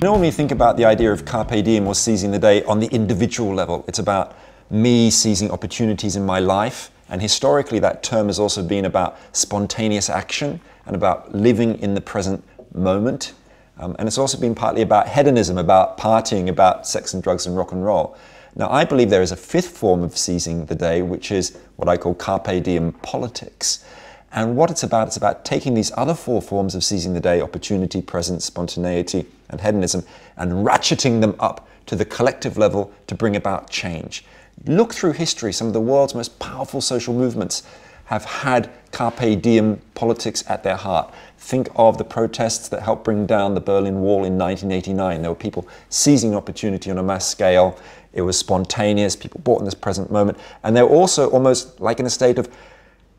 Normally think about the idea of carpe diem or seizing the day on the individual level. It's about me seizing opportunities in my life, and historically that term has also been about spontaneous action and about living in the present moment. And it's also been partly about hedonism, about partying, about sex and drugs and rock and roll. Now, I believe there is a fifth form of seizing the day, which is what I call carpe diem politics. And what it's about taking these other four forms of seizing the day, opportunity, presence, spontaneity, and hedonism, and ratcheting them up to the collective level to bring about change. Look through history, some of the world's most powerful social movements have had carpe diem politics at their heart. Think of the protests that helped bring down the Berlin Wall in 1989. There were people seizing opportunity on a mass scale. It was spontaneous, people bought in this present moment. And they're also almost like in a state of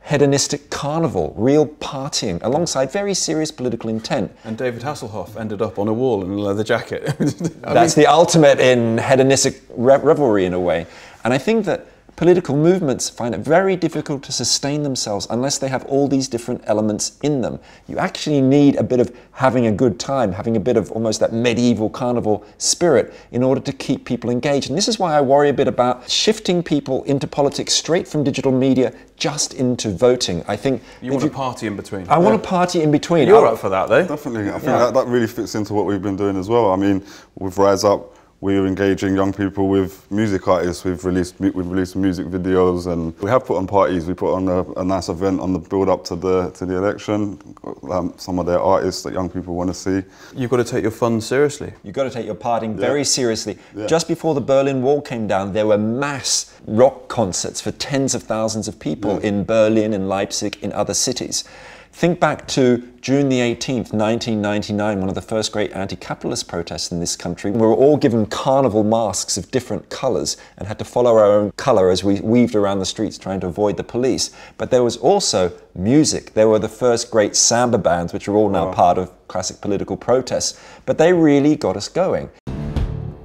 hedonistic carnival, real partying, alongside very serious political intent. And David Hasselhoff ended up on a wall in a leather jacket. That's the ultimate in hedonistic revelry in a way. And I think that political movements find it very difficult to sustain themselves unless they have all these different elements in them. You actually need a bit of having a good time, having a bit of almost that medieval carnival spirit in order to keep people engaged. And this is why I worry a bit about shifting people into politics straight from digital media just into voting. I think you want a party in between. I want a party in between. You're up for that, though. Definitely. I think that really fits into what we've been doing as well. I mean, with Rise Up, we're engaging young people with music artists. We've released music videos, and we have put on parties. We put on a nice event on the build up to the election. Some of their artists that young people want to see. You've got to take your fun seriously. You've got to take your partying very seriously. Yeah. Just before the Berlin Wall came down, there were mass rock concerts for tens of thousands of people in Berlin, in Leipzig, in other cities. Think back to June the 18th, 1999, one of the first great anti-capitalist protests in this country. We were all given carnival masks of different colours and had to follow our own colour as we weaved around the streets trying to avoid the police. But there was also music. There were the first great samba bands, which are all now part of classic political protests. But they really got us going.